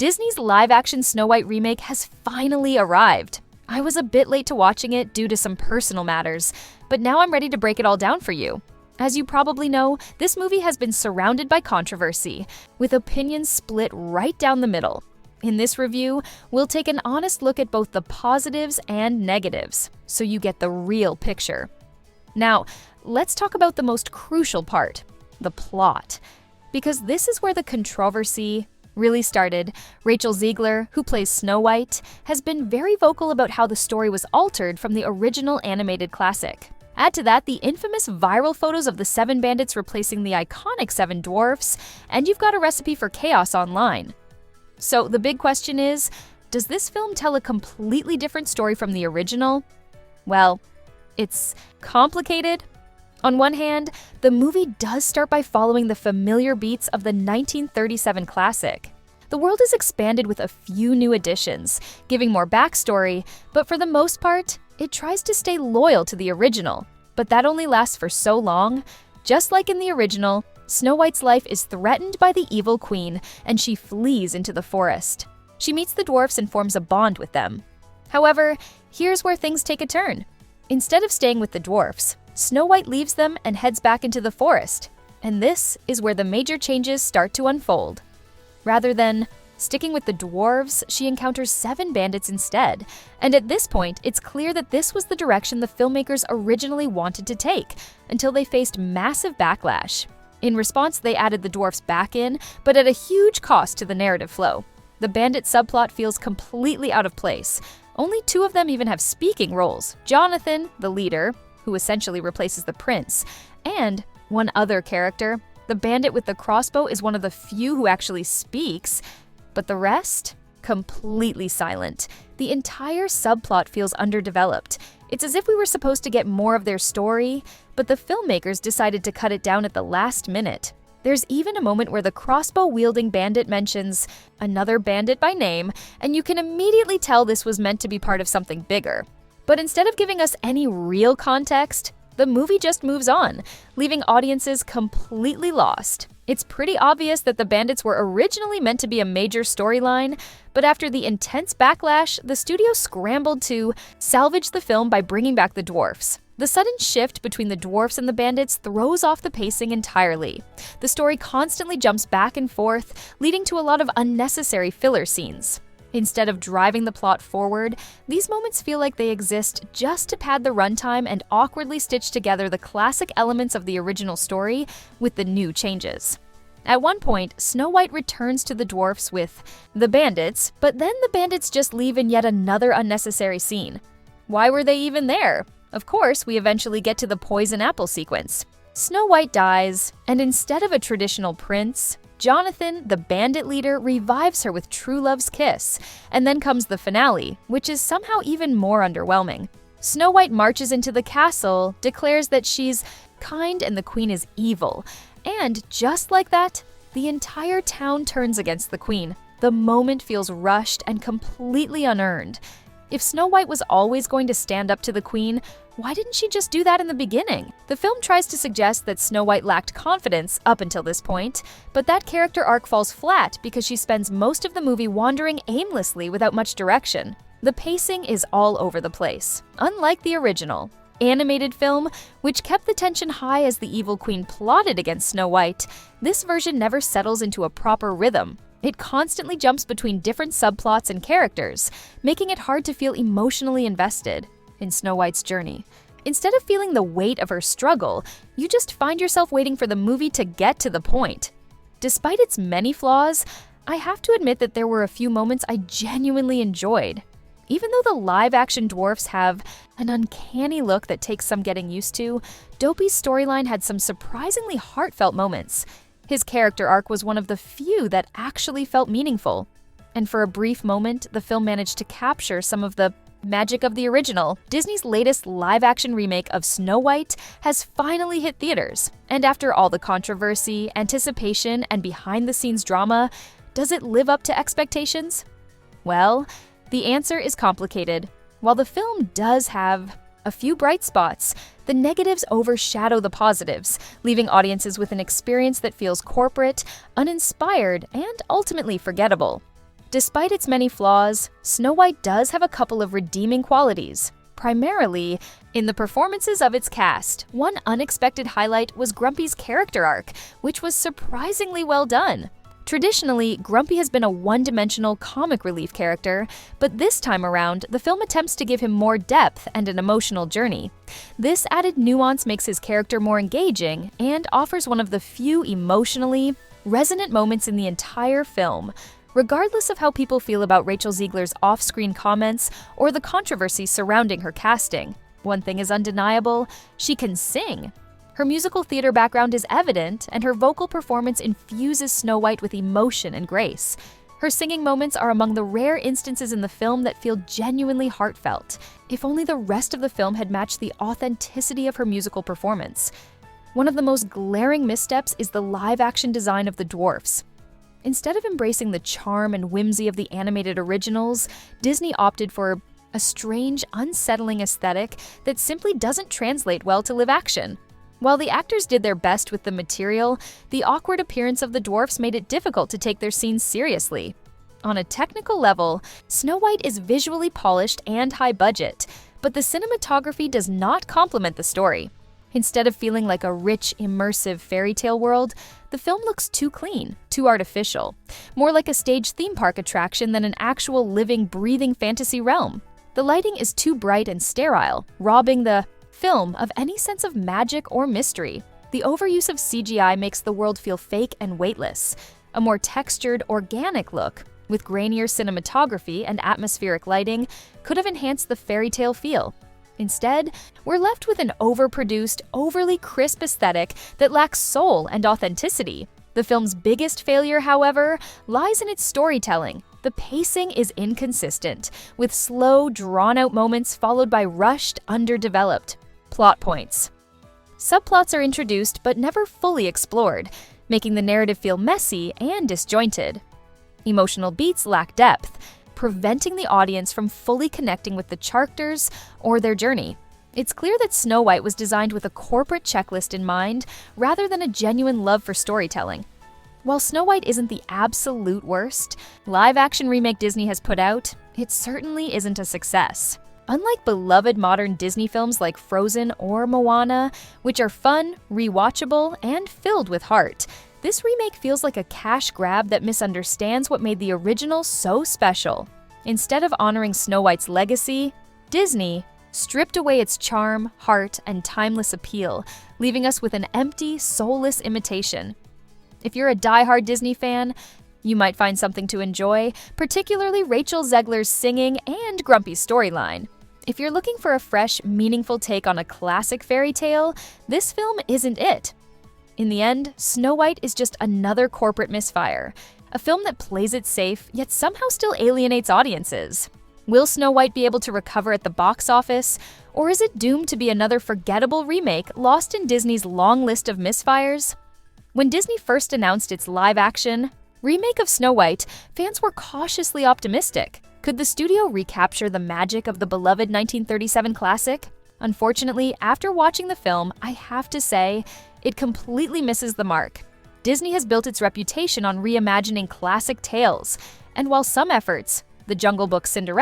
Disney's live-action Snow White remake has finally arrived. I was a bit late to watching it due to some personal matters, but now I'm ready to break it all down for you. As you probably know, this movie has been surrounded by controversy, with opinions split right down the middle. In this review, we'll take an honest look at both the positives and negatives, so you get the real picture. Now, let's talk about the most crucial part, the plot. Because this is where the controversy really started. Rachel Zegler, who plays Snow White, has been very vocal about how the story was altered from the original animated classic. Add to that the infamous viral photos of the 7 bandits replacing the iconic 7 dwarfs, and you've got a recipe for chaos online. So the big question is, does this film tell a completely different story from the original? Well, it's complicated. On one hand, the movie does start by following the familiar beats of the 1937 classic. The world is expanded with a few new additions, giving more backstory, but for the most part, it tries to stay loyal to the original. But that only lasts for so long. Just like in the original, Snow White's life is threatened by the evil queen, and she flees into the forest. She meets the dwarfs and forms a bond with them. However, here's where things take a turn. Instead of staying with the dwarfs, Snow White leaves them and heads back into the forest. And this is where the major changes start to unfold. Rather than sticking with the dwarves, she encounters 7 bandits instead. And at this point, it's clear that this was the direction the filmmakers originally wanted to take, until they faced massive backlash. In response, they added the dwarfs back in, but at a huge cost to the narrative flow. The bandit subplot feels completely out of place. Only 2 of them even have speaking roles: Jonathan, the leader, who essentially replaces the prince, and one other character. The bandit with the crossbow is one of the few who actually speaks, but the rest? Completely silent. The entire subplot feels underdeveloped. It's as if we were supposed to get more of their story, but the filmmakers decided to cut it down at the last minute. There's even a moment where the crossbow-wielding bandit mentions another bandit by name, and you can immediately tell this was meant to be part of something bigger. But instead of giving us any real context, the movie just moves on, leaving audiences completely lost. It's pretty obvious that the bandits were originally meant to be a major storyline, but after the intense backlash, the studio scrambled to salvage the film by bringing back the dwarfs. The sudden shift between the dwarfs and the bandits throws off the pacing entirely. The story constantly jumps back and forth, leading to a lot of unnecessary filler scenes. Instead of driving the plot forward, these moments feel like they exist just to pad the runtime and awkwardly stitch together the classic elements of the original story with the new changes. At one point, Snow White returns to the dwarfs with the bandits, but then the bandits just leave in yet another unnecessary scene. Why were they even there? Of course, we eventually get to the poison apple sequence. Snow White dies, and instead of a traditional prince, Jonathan, the bandit leader, revives her with true love's kiss, and then comes the finale, which is somehow even more underwhelming. Snow White marches into the castle, declares that she's kind and the queen is evil, and just like that, the entire town turns against the queen. The moment feels rushed and completely unearned. If Snow White was always going to stand up to the queen, why didn't she just do that in the beginning? The film tries to suggest that Snow White lacked confidence up until this point, but that character arc falls flat because she spends most of the movie wandering aimlessly without much direction. The pacing is all over the place, unlike the original animated film, which kept the tension high as the evil queen plotted against Snow White. This version never settles into a proper rhythm. It constantly jumps between different subplots and characters, making it hard to feel emotionally invested in Snow White's journey. Instead of feeling the weight of her struggle, you just find yourself waiting for the movie to get to the point. Despite its many flaws, I have to admit that there were a few moments I genuinely enjoyed. Even though the live-action dwarfs have an uncanny look that takes some getting used to, Dopey's storyline had some surprisingly heartfelt moments. His character arc was one of the few that actually felt meaningful. And for a brief moment, the film managed to capture some of the magic of the original. Disney's latest live-action remake of Snow White has finally hit theaters. And after all the controversy, anticipation, and behind-the-scenes drama, does it live up to expectations? Well, the answer is complicated. While the film does have a few bright spots, the negatives overshadow the positives, leaving audiences with an experience that feels corporate, uninspired, and ultimately forgettable. Despite its many flaws, Snow White does have a couple of redeeming qualities, primarily in the performances of its cast. One unexpected highlight was Grumpy's character arc, which was surprisingly well done. Traditionally, Grumpy has been a one-dimensional comic relief character, but this time around, the film attempts to give him more depth and an emotional journey. This added nuance makes his character more engaging and offers one of the few emotionally resonant moments in the entire film. Regardless of how people feel about Rachel Zegler's off-screen comments or the controversy surrounding her casting, one thing is undeniable: she can sing. Her musical theater background is evident, and her vocal performance infuses Snow White with emotion and grace. Her singing moments are among the rare instances in the film that feel genuinely heartfelt. If only the rest of the film had matched the authenticity of her musical performance. One of the most glaring missteps is the live-action design of the dwarfs. Instead of embracing the charm and whimsy of the animated originals, Disney opted for a strange, unsettling aesthetic that simply doesn't translate well to live action. While the actors did their best with the material, the awkward appearance of the dwarfs made it difficult to take their scenes seriously. On a technical level, Snow White is visually polished and high budget, but the cinematography does not complement the story. Instead of feeling like a rich, immersive fairy tale world, the film looks too clean, too artificial, more like a stage theme park attraction than an actual living, breathing fantasy realm. The lighting is too bright and sterile, robbing the film of any sense of magic or mystery. The overuse of CGI makes the world feel fake and weightless. A more textured, organic look, with grainier cinematography and atmospheric lighting, could have enhanced the fairy tale feel. Instead, we're left with an overproduced, overly crisp aesthetic that lacks soul and authenticity. The film's biggest failure, however, lies in its storytelling. The pacing is inconsistent, with slow, drawn-out moments followed by rushed, underdeveloped plot points. Subplots are introduced but never fully explored, making the narrative feel messy and disjointed. Emotional beats lack depth, preventing the audience from fully connecting with the characters or their journey. It's clear that Snow White was designed with a corporate checklist in mind rather than a genuine love for storytelling. While Snow White isn't the absolute worst live-action remake Disney has put out, it certainly isn't a success. Unlike beloved modern Disney films like Frozen or Moana, which are fun, rewatchable, and filled with heart, this remake feels like a cash grab that misunderstands what made the original so special. Instead of honoring Snow White's legacy, Disney stripped away its charm, heart, and timeless appeal, leaving us with an empty, soulless imitation. If you're a die-hard Disney fan, you might find something to enjoy, particularly Rachel Zegler's singing and Grumpy's storyline. If you're looking for a fresh, meaningful take on a classic fairy tale, this film isn't it. In the end, Snow White is just another corporate misfire, a film that plays it safe, yet somehow still alienates audiences. Will Snow White be able to recover at the box office, or is it doomed to be another forgettable remake lost in Disney's long list of misfires? When Disney first announced its live-action remake of Snow White, fans were cautiously optimistic. Could the studio recapture the magic of the beloved 1937 classic? Unfortunately, after watching the film, I have to say, it completely misses the mark. Disney has built its reputation on reimagining classic tales, and while some efforts, The Jungle Book, Cinderella,